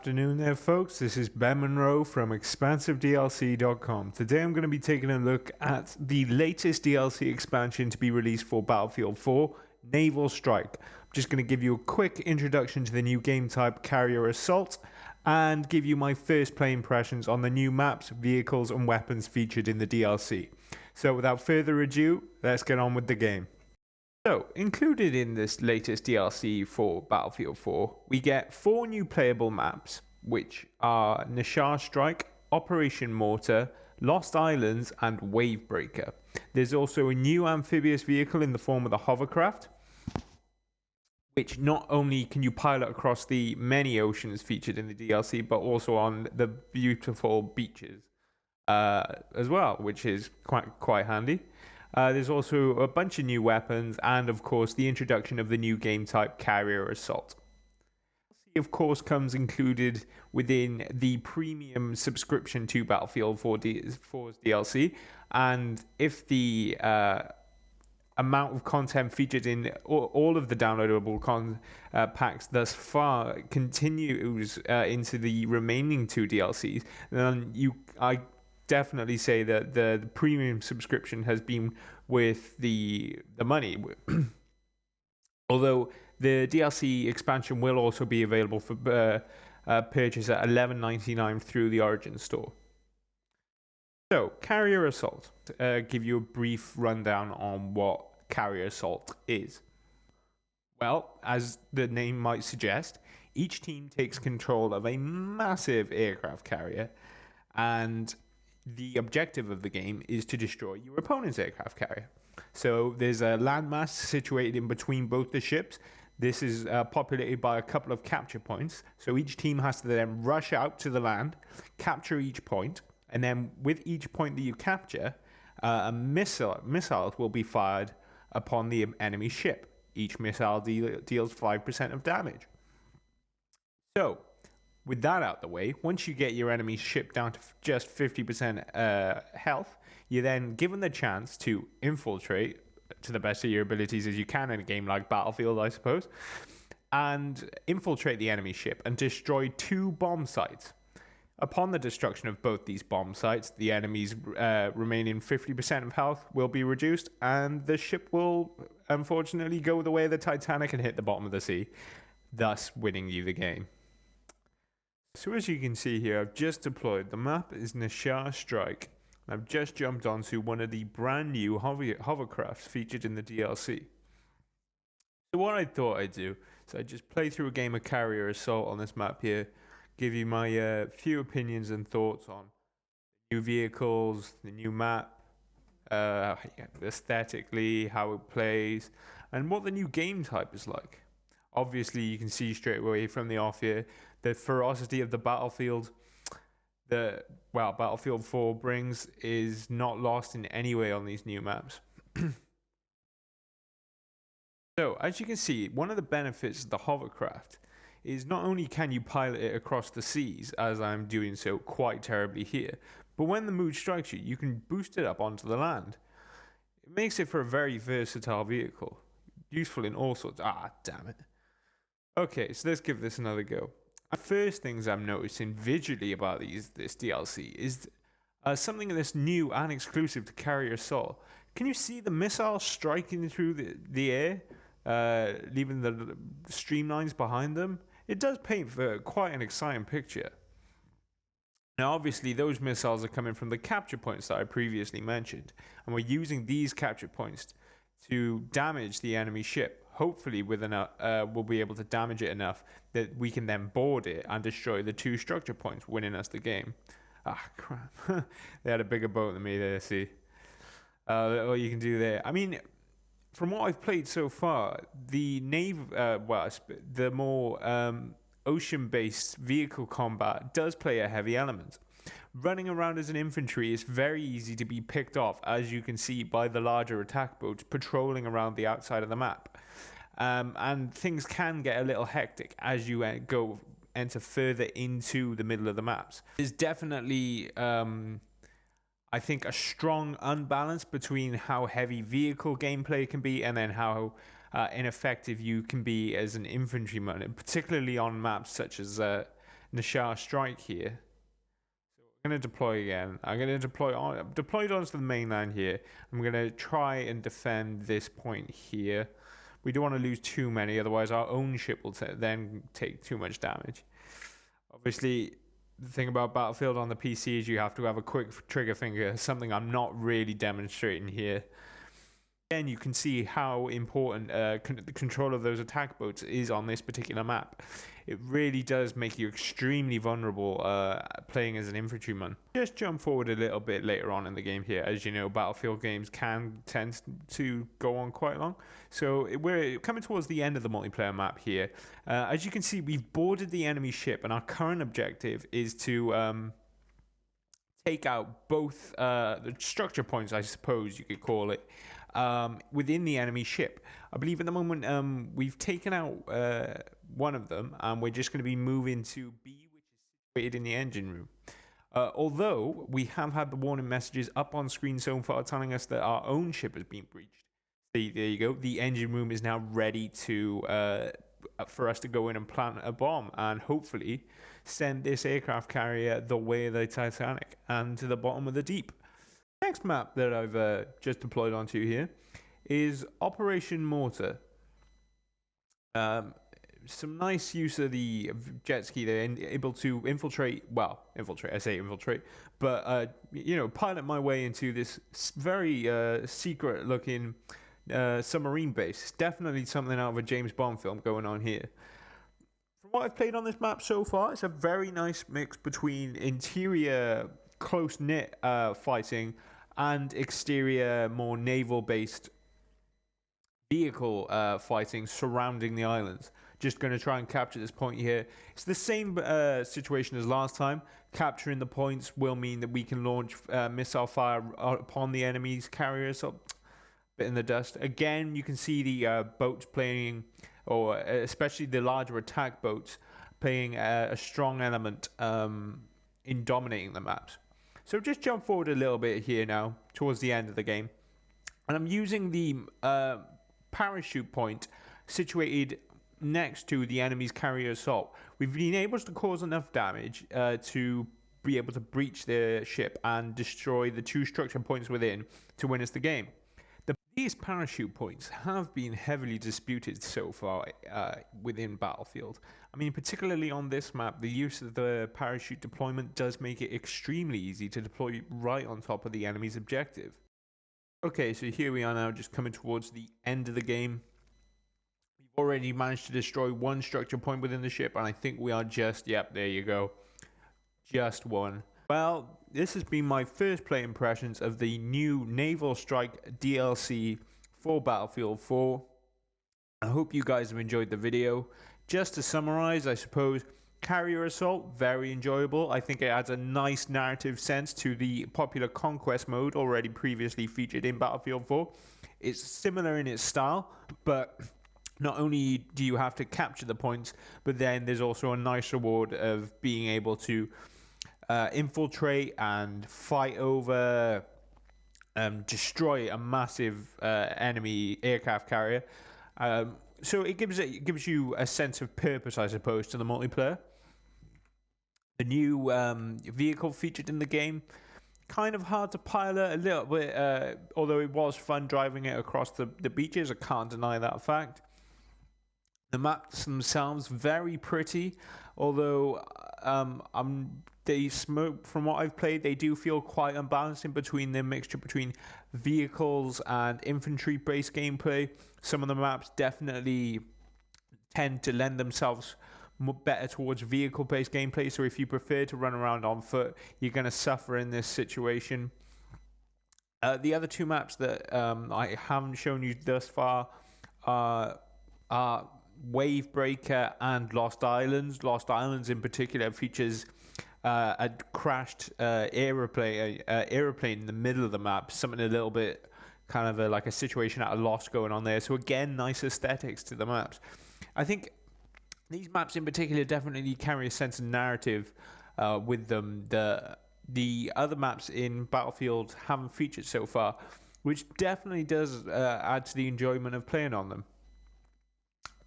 Afternoon there folks, this is Ben Monroe from ExpansiveDLC.com. Today I'm going to be taking a look at the latest DLC expansion to be released for Battlefield 4, Naval Strike. I'm just going to give you a quick introduction to the new game type Carrier Assault and give you my first play impressions on the new maps, vehicles and weapons featured in the DLC. So without further ado, let's get on with the game. So, included in this latest DLC for Battlefield 4, we get 4 new playable maps, which are Naval Strike, Operation Mortar, Lost Islands, and Wavebreaker. There's also a new amphibious vehicle in the form of the hovercraft, which not only can you pilot across the many oceans featured in the DLC, but also on the beautiful beaches as well, which is quite handy. There's also a bunch of new weapons and, of course, the introduction of the new game type Carrier Assault. DLC, of course, comes included within the premium subscription to Battlefield 4's DLC, and if the amount of content featured in all of the downloadable packs thus far continues into the remaining 2 DLCs, then I definitely say that the premium subscription has been worth the money. Although the DLC expansion will also be available for purchase at $11.99 through the Origin store. So, Carrier Assault. Give you a brief rundown on what Carrier Assault is. Well, as the name might suggest, each team takes control of a massive aircraft carrier, and the objective of the game is to destroy your opponent's aircraft carrier. So there's a landmass situated in between both the ships. This is populated by a couple of capture points. So each team has to then rush out to the land, capture each point, and then with each point that you capture, missiles will be fired upon the enemy ship. Each missile deals 5% of damage. So, with that out the way, once you get your enemy ship down to just 50% health, you're then given the chance to infiltrate to the best of your abilities as you can in a game like Battlefield, I suppose, and infiltrate the enemy ship and destroy 2 bomb sites. Upon the destruction of both these bomb sites, the enemy's remaining 50% of health will be reduced, and the ship will unfortunately go the way of the Titanic and hit the bottom of the sea, thus winning you the game. So as you can see here, I've just deployed. The map is Naval Strike. I've just jumped onto one of the brand new hovercrafts featured in the DLC. So what I thought I'd do is I'd just play through a game of Carrier Assault on this map here, give you my few opinions and thoughts on new vehicles, the new map, aesthetically, how it plays, and what the new game type is like. Obviously, you can see straight away from the off here the ferocity of the battlefield Battlefield 4 brings is not lost in any way on these new maps. So, as you can see, one of the benefits of the hovercraft is not only can you pilot it across the seas, as I'm doing so quite terribly here, but when the mood strikes you, you can boost it up onto the land. It makes it for a very versatile vehicle, useful in all sorts. Damn it. Okay, so let's give this another go. The first things I'm noticing visually about this DLC is something that's new and exclusive to Carrier Assault. Can you see the missile striking through the air, leaving the streamlines behind them? It does paint for quite an exciting picture. Now, obviously, those missiles are coming from the capture points that I previously mentioned, and we're using these capture points to damage the enemy ship. Hopefully, we'll be able to damage it enough that we can then board it and destroy the 2 structure points, winning us the game. Crap. They had a bigger boat than me there, see. All you can do there. I mean, from what I've played so far, the the more ocean-based vehicle combat does play a heavy element. Running around as an infantry is very easy to be picked off, as you can see by the larger attack boats patrolling around the outside of the map. And things can get a little hectic as you enter further into the middle of the maps. There's definitely, I think, a strong unbalance between how heavy vehicle gameplay can be and then how ineffective you can be as an infantryman, particularly on maps such as Naval Strike here. I'm going to deploy again. I'm going to deploy deployed onto the mainland here. I'm going to try and defend this point here. We don't want to lose too many, otherwise our own ship will then take too much damage. Obviously, the thing about Battlefield on the PC is you have to have a quick trigger finger, something I'm not really demonstrating here. Again, you can see how important the control of those attack boats is on this particular map. It really does make you extremely vulnerable playing as an infantryman. Just jump forward a little bit later on in the game here. As you know, Battlefield games can tend to go on quite long. So we're coming towards the end of the multiplayer map here. As you can see, we've boarded the enemy ship, and our current objective is to take out both the structure points, I suppose you could call it, within the enemy ship. I believe at the moment we've taken out one of them, and we're just going to be moving to B, which is situated in the engine room. Although we have had the warning messages up on screen so far telling us that our own ship has been breached. See, there you go. The engine room is now ready to for us to go in and plant a bomb and hopefully send this aircraft carrier the way of the Titanic and to the bottom of the deep. Next map that I've just deployed onto here is Operation Mortar. Some nice use of the jet ski. They're able to infiltrate, I say infiltrate, but you know, pilot my way into this very secret looking submarine base. It's definitely something out of a James Bond film going on here. From what I've played on this map so far, it's a very nice mix between interior close-knit fighting and exterior, more naval-based vehicle fighting surrounding the islands. Just going to try and capture this point here. It's the same situation as last time. Capturing the points will mean that we can launch missile fire upon the enemy's carriers. So, bit in the dust. Again, you can see the boats playing, or especially the larger attack boats, playing a strong element in dominating the maps. So just jump forward a little bit here now, towards the end of the game. And I'm using the parachute point situated next to the enemy's carrier assault. We've been able to cause enough damage to be able to breach their ship and destroy the two structure points within to win us the game. These parachute points have been heavily disputed so far within Battlefield. I mean, particularly on this map, the use of the parachute deployment does make it extremely easy to deploy right on top of the enemy's objective. Okay, so here we are now, just coming towards the end of the game. We've already managed to destroy one structure point within the ship, and I think we are just, yep, there you go, just one. Well, this has been my first play impressions of the new Naval Strike DLC for Battlefield 4. I hope you guys have enjoyed the video. Just to summarize, I suppose, Carrier Assault, very enjoyable. I think it adds a nice narrative sense to the popular Conquest mode already previously featured in Battlefield 4. It's similar in its style, but not only do you have to capture the points, but then there's also a nice reward of being able to infiltrate and fight over, destroy a massive enemy aircraft carrier. So it gives you a sense of purpose, I suppose, to the multiplayer. The new vehicle featured in the game, kind of hard to pilot a little bit, although it was fun driving it across the beaches. I can't deny that fact. The maps themselves very pretty, although from what I've played, they do feel quite unbalanced in between the mixture between vehicles and infantry-based gameplay. Some of the maps definitely tend to lend themselves better towards vehicle-based gameplay. So if you prefer to run around on foot, you're going to suffer in this situation. The other two maps that I haven't shown you thus far are Wavebreaker and Lost Islands. Lost Islands in particular features a crashed aeroplane in the middle of the map, something a little bit kind of like a situation at a loss going on there. So again, nice aesthetics to the maps. I think these maps in particular definitely carry a sense of narrative with them. The other maps in Battlefield haven't featured so far, which definitely does add to the enjoyment of playing on them.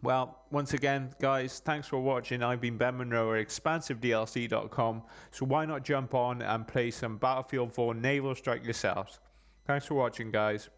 Well, once again, guys, thanks for watching. I've been Ben Monroe at ExpansiveDLC.com. So why not jump on and play some Battlefield 4 Naval Strike yourselves? Thanks for watching, guys.